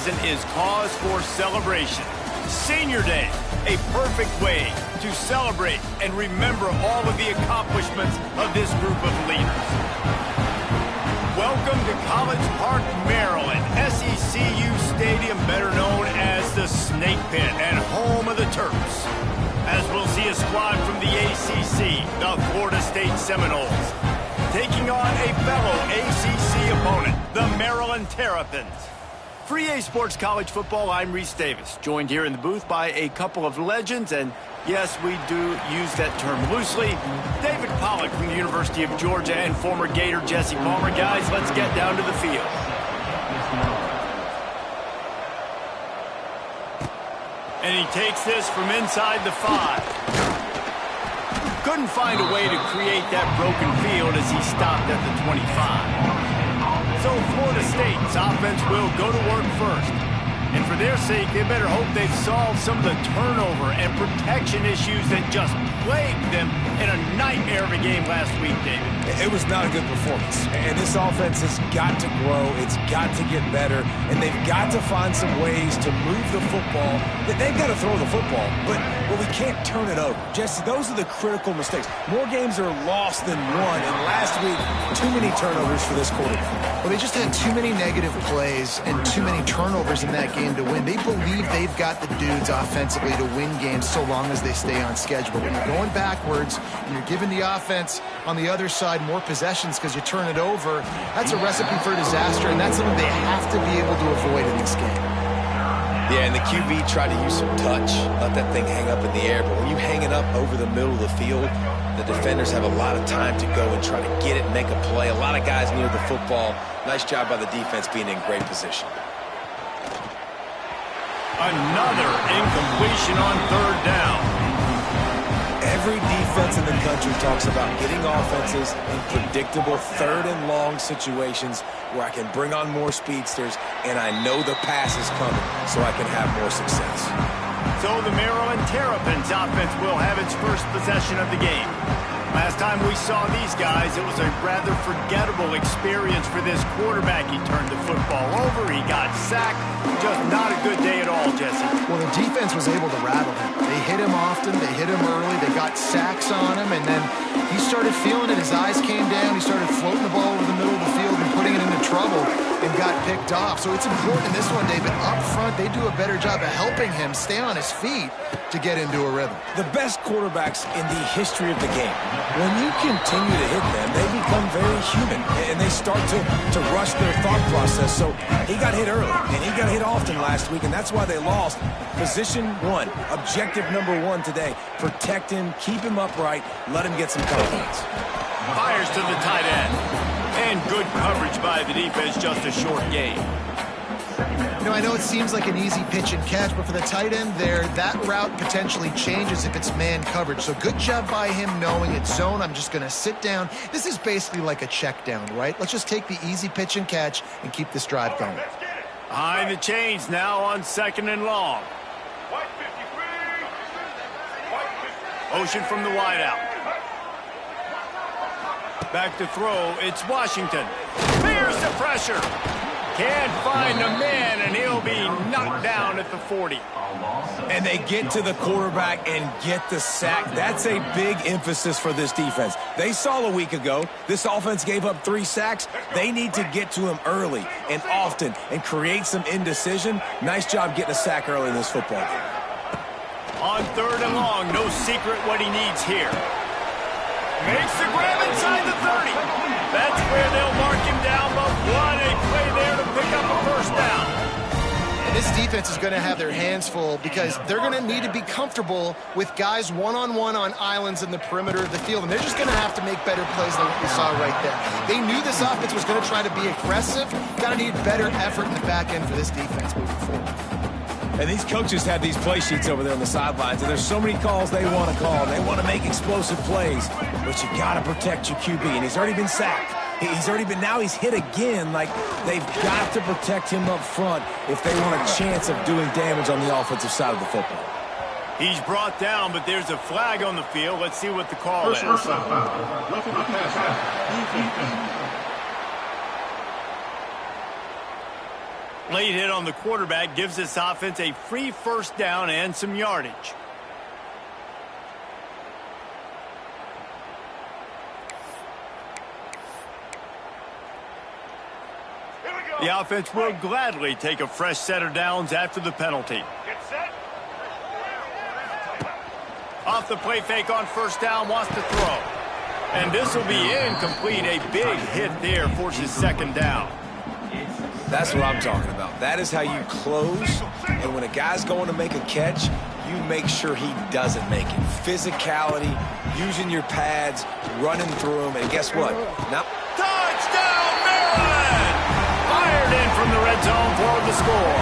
season is cause for celebration. Senior Day, a perfect way to celebrate and remember all of the accomplishments of this group of leaders. Welcome to College Park, Maryland, SECU Stadium, better known as the Snake Pit and home of the Terps. As we'll see a squad from the ACC, the Florida State Seminoles, taking on a fellow ACC opponent, the Maryland Terrapins. For EA Sports College Football, I'm Reese Davis, joined here in the booth by a couple of legends, and yes, we do use that term loosely. David Pollack from the University of Georgia and former Gator Jesse Palmer. Guys, let's get down to the field. And he takes this from inside the 5. Couldn't find a way to create that broken field as he stopped at the 25. So Florida State's offense will go to work first. And for their sake, they better hope they've solved some of the turnover and protection issues that just plagued them in a nightmare of a game last week, David. It was not a good performance. And this offense has got to grow. It's got to get better. And they've got to find some ways to move the football. They've got to throw the football, but we can't turn it over. Jesse, those are the critical mistakes. More games are lost than won. And last week, too many turnovers for this quarterback. Well, they just had too many negative plays and too many turnovers in that game to win. They believe they've got the dudes offensively to win games so long as they stay on schedule. But when you're going backwards and you're giving the offense on the other side more possessions because you turn it over, that's a recipe for disaster, and that's something they have to be able to avoid in this game. Yeah, and the QB tried to use some touch, let that thing hang up in the air. But when you hang it up over the middle of the field, the defenders have a lot of time to go and try to get it and make a play. A lot of guys near the football. Nice job by the defense being in great position. Another incompletion on third down. Every defense in the country talks about getting offenses in predictable third and long situations where I can bring on more speedsters and I know the pass is coming so I can have more success. So the Maryland Terrapins offense will have its first possession of the game. Last time we saw these guys, it was a rather forgettable experience for this quarterback. He turned the football over, he got sacked. Just not a good day at all, Jesse. Well, the defense was able to rattle him. They hit him often, they hit him early, they got sacks on him, and then he started feeling it. His eyes came down, he started floating the ball over the middle of the field and putting it into trouble and got picked off. So it's important in this one, David. Up front, they do a better job of helping him stay on his feet to get into a rhythm. The best quarterbacks in the history of the game, when you continue to hit them, they become very human, and they start to rush their thought process. So he got hit early, and he got hit often last week, and that's why they lost. Position 1, objective number 1 today. Protect him, keep him upright, let him get some confidence. Fires to the tight end. And good coverage by the defense, just a short gain. You know, I know it seems like an easy pitch and catch, but for the tight end there, that route potentially changes if it's man coverage. So good job by him knowing it's zone. I'm just going to sit down. This is basically like a check down, right? Let's just take the easy pitch and catch and keep this drive going. Behind the chains now on 2nd and long. Motion from the wideout. Back to throw, it's Washington. Fears the pressure. Can't find a man, and he'll be knocked down at the 40. And they get to the quarterback and get the sack. That's a big emphasis for this defense. They saw a week ago, this offense gave up 3 sacks. They need to get to him early and often and create some indecision. Nice job getting a sack early in this football game. On 3rd and long, no secret what he needs here. Makes the grab inside the 30. That's where they'll mark him down, but what a play there to pick up a first down. And this defense is going to have their hands full because they're going to need to be comfortable with guys one-on-one on islands in the perimeter of the field, and they're just going to have to make better plays than what we saw right there. They knew this offense was going to try to be aggressive. Got to need better effort in the back end for this defense moving forward. And these coaches have these play sheets over there on the sidelines, and there's so many calls they want to call. They want to make explosive plays, but you got to protect your QB, and he's already been sacked. Now he's hit again. Like, they've got to protect him up front if they want a chance of doing damage on the offensive side of the football. He's brought down, but there's a flag on the field. Let's see what the call is. Late hit on the quarterback gives this offense a free first down and some yardage. The offense will gladly take a fresh set of downs after the penalty. Off the play fake on first down, wants to throw. And this will be incomplete. A big hit there forces second down. That's what I'm talking about. That is how you close. And when a guy's going to make a catch, you make sure he doesn't make it. Physicality, using your pads, running through them, and guess what? Now, touchdown, Maryland! Fired in from the red zone for the score.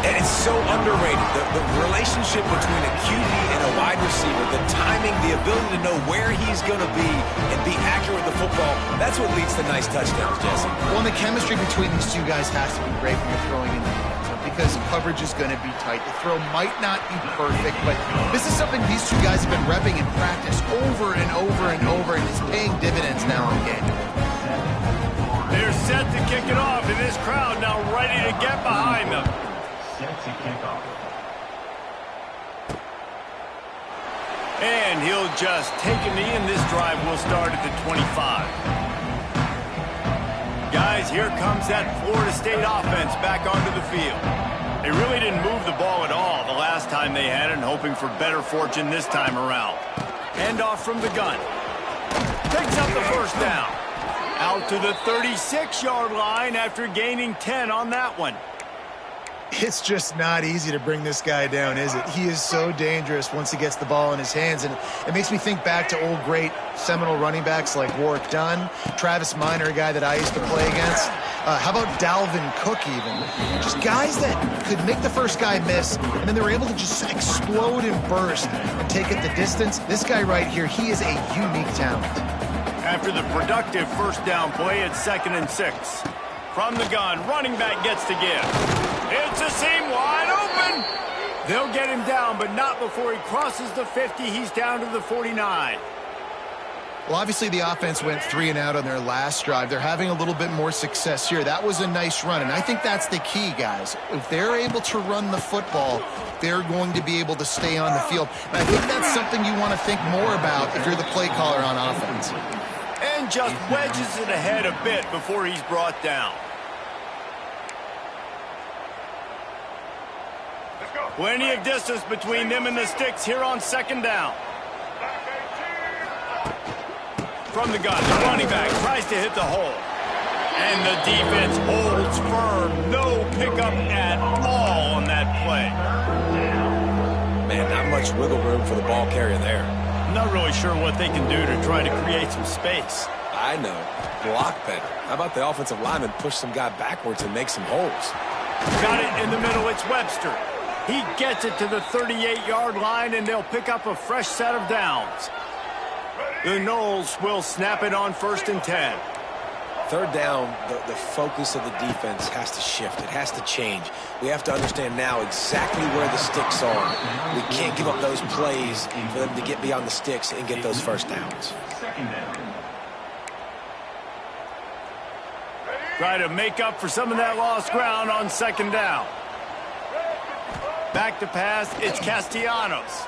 And it's so underrated. The relationship between a QB and a wide receiver, the timing, the ability to know where he's going to be and be accurate with the football, that's what leads to nice touchdowns, Jesse. Well, and the chemistry between these two guys has to be great when you're throwing in the end zone because coverage is going to be tight. The throw might not be perfect, but this is something these two guys have been repping in practice over and over and over, and it's paying dividends now in game. They're set to kick it off, and this crowd now ready to get behind them. And he'll just take a knee, and this drive will start at the 25. Guys, here comes that Florida State offense back onto the field. They really didn't move the ball at all the last time they had it, and hoping for better fortune this time around. Handoff from the gun. Picks up the first down. Out to the 36-yard line after gaining 10 on that one. It's just not easy to bring this guy down, is it? He is so dangerous once he gets the ball in his hands, and it makes me think back to old great Seminole running backs like Warwick Dunn, Travis Minor, a guy that I used to play against. How about Dalvin Cook even? Just guys that could make the first guy miss, and then they were able to just explode and burst and take it the distance. This guy right here, he is a unique talent. After the productive first down play, it's 2nd and 6. From the gun, running back gets to give. It's a seam wide open. They'll get him down, but not before he crosses the 50. He's down to the 49. Well, obviously the offense went 3 and out on their last drive. They're having a little bit more success here. That was a nice run, and I think that's the key, guys. If they're able to run the football, they're going to be able to stay on the field. And I think that's something you want to think more about if you're the play caller on offense. And just wedges it ahead a bit before he's brought down. Plenty of distance between them and the sticks here on 2nd down. From the gun, the running back tries to hit the hole. And the defense holds firm. No pickup at all on that play. Man, not much wiggle room for the ball carrier there. I'm not really sure what they can do to try to create some space. I know. Block better. How about the offensive lineman push some guy backwards and make some holes? Got it in the middle. It's Webster. He gets it to the 38-yard line, and they'll pick up a fresh set of downs. The Noles will snap it on 1st and 10. 3rd down, the focus of the defense has to shift. It has to change. We have to understand now exactly where the sticks are. We can't give up those plays for them to get beyond the sticks and get those first downs. Try to make up for some of that lost ground on 2nd down. Back to pass, it's Castellanos.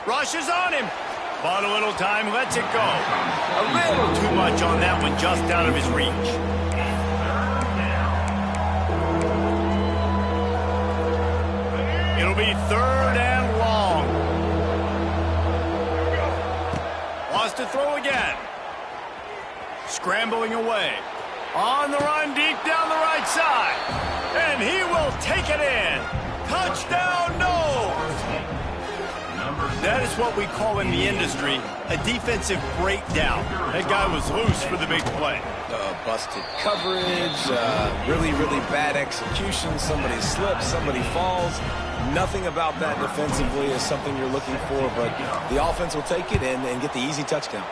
Rushes on him. Bought a little time, lets it go. A little too much on that one, just out of his reach. It'll be 3rd and long. Wants to throw again. Scrambling away. On the run, deep down the right side. And he will take it in. Touchdown, Noles! That is what we call in the industry a defensive breakdown. That guy was loose for the big play. Busted coverage, really, really bad execution. Somebody slips, somebody falls. Nothing about that defensively is something you're looking for, but the offense will take it and get the easy touchdown.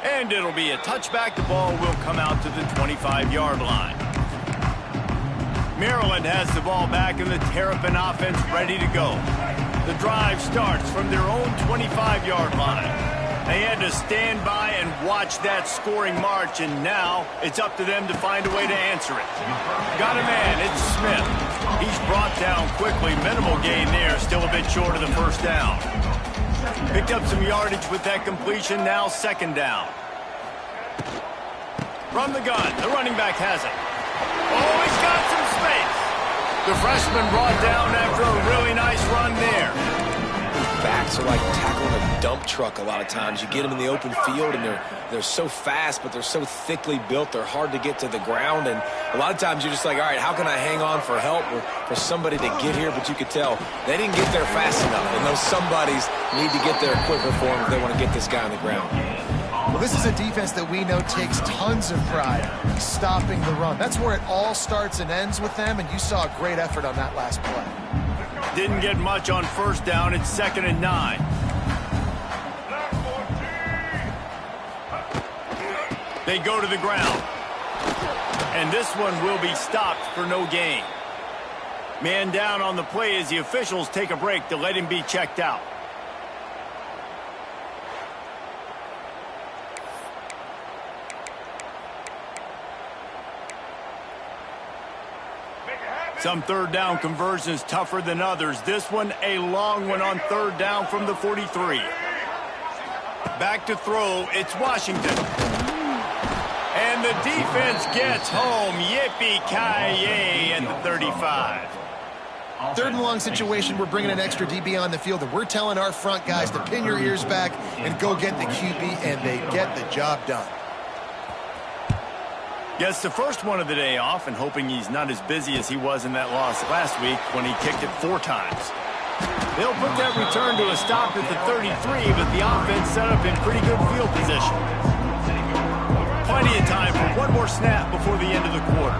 And it'll be a touchback. The ball will come out to the 25-yard line. Maryland has the ball back, and the Terrapin offense ready to go. The drive starts from their own 25-yard line. They had to stand by and watch that scoring march, and now it's up to them to find a way to answer it. Got a man, it's Smith. He's brought down quickly. Minimal gain there, still a bit short of the first down. Picked up some yardage with that completion, now second down. From the gun, the running back has it. Oh, he's got some space. The freshman brought down after a really nice run there. Backs are like tackling a dump truck a lot of times. You get them in the open field, and they're so fast, but they're so thickly built, they're hard to get to the ground. And a lot of times you're just like, all right, how can I hang on for help or for somebody to get here? But you could tell they didn't get there fast enough, and those somebodies need to get there quicker for them if they want to get this guy on the ground. Well, this is a defense that we know takes tons of pride stopping the run. That's where it all starts and ends with them, and you saw a great effort on that last play. Didn't get much on first down. It's 2nd and 9. They go to the ground. And this one will be stopped for no gain. Man down on the play as the officials take a break to let him be checked out. Some third down conversions tougher than others. This one, a long one on third down from the 43. Back to throw, it's Washington. And the defense gets home. Yippee-ki-yay at the 35. Third and long situation, we're bringing an extra DB on the field, and we're telling our front guys to pin your ears back and go get the QB, and they get the job done. Gets the first one of the day off and hoping he's not as busy as he was in that loss last week when he kicked it 4 times. They'll put that return to a stop at the 33, but the offense set up in pretty good field position. Plenty of time for one more snap before the end of the quarter.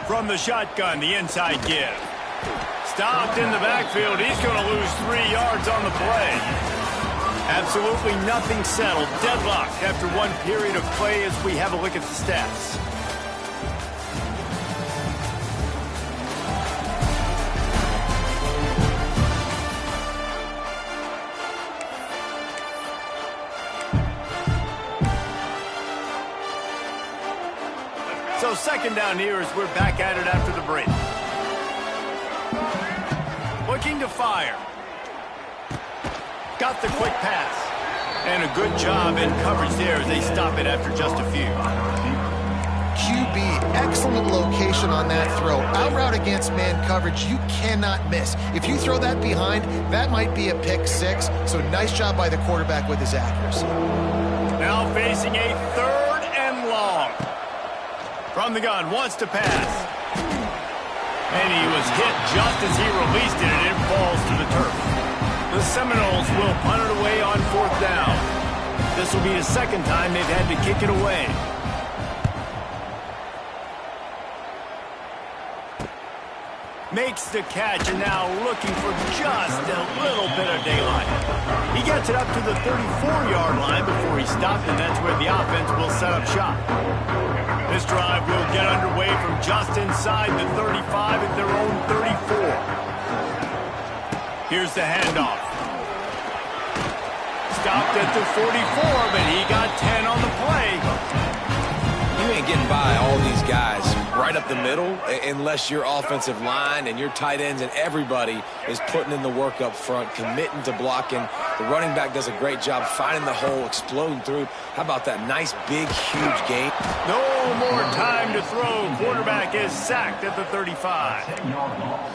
From the shotgun, the inside give. Stopped in the backfield. He's going to lose 3 yards on the play. Absolutely nothing settled. Deadlocked after one period of play as we have a look at the stats. So second down here as we're back at it after the break. Looking to fire. Got the quick pass. And a good job in coverage there as they stop it after just a few. QB, excellent location on that throw. Out route against man coverage, you cannot miss. If you throw that behind, that might be a pick 6. So nice job by the quarterback with his accuracy. Now facing a 3rd and long. From the gun, wants to pass. And he was hit just as he released it, and it falls to the turf. The Seminoles will punt it away on 4th down. This will be the 2nd time they've had to kick it away. Makes the catch, and now looking for just a little bit of daylight. He gets it up to the 34-yard line before he stopped, and that's where the offense will set up shop. This drive will get underway from just inside the 35 at their own 34. Here's the handoff. Stopped at the 44, but he got 10 on the play. You ain't getting by all these guys right up the middle unless your offensive line and your tight ends and everybody is putting in the work up front, committing to blocking. The running back does a great job finding the hole, exploding through. How about that nice, big, huge gain? No more time to throw. Quarterback is sacked at the 35.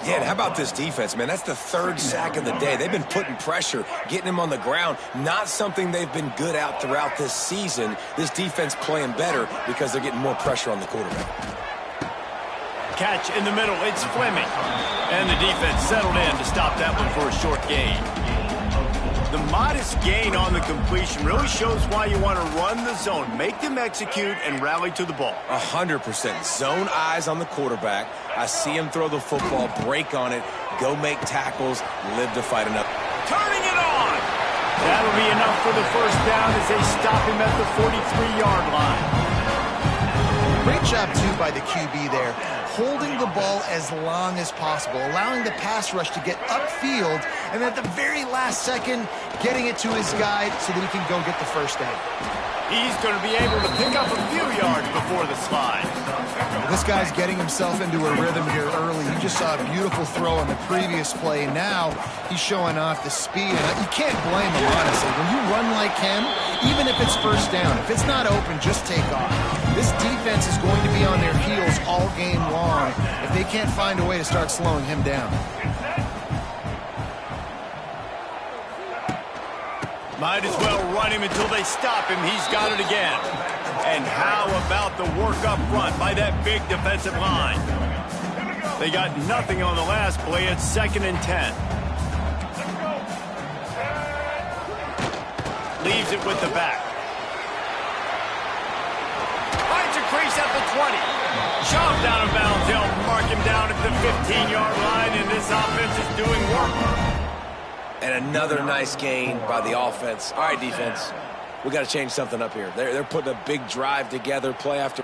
Yeah, and how about this defense, man? That's the 3rd sack of the day. They've been putting pressure, getting him on the ground. Not something they've been good at throughout this season. This defense playing better because they're getting more pressure on the quarterback. Catch in the middle, it's Fleming. And the defense settled in to stop that one for a short gain. The modest gain on the completion really shows why you want to run the zone. Make them execute and rally to the ball. 100%. Zone eyes on the quarterback. I see him throw the football, break on it, go make tackles, live to fight another. Turning it on! That'll be enough for the first down as they stop him at the 43-yard line. Great job, too, by the QB there, holding the ball as long as possible, allowing the pass rush to get upfield, and at the very last second, getting it to his guy so that he can go get the first down. He's going to be able to pick up a few yards before the slide. This guy's getting himself into a rhythm here early. You just saw a beautiful throw on the previous play. Now he's showing off the speed. And you can't blame him, honestly. When you run like him, even if it's first down, if it's not open, just take off. This defense is going to be on their heels all game long if they can't find a way to start slowing him down. Might as well run him until they stop him. He's got it again. And how about the work up front by that big defensive line? They got nothing on the last play. It's 2nd and 10. Leaves it with the back. Finds a crease at the 20. Shoved out of bounds. They'll mark him down at the 15-yard line, and this offense is doing work. And another nice gain by the offense. All right, defense, we got to change something up here. They're putting a big drive together, play after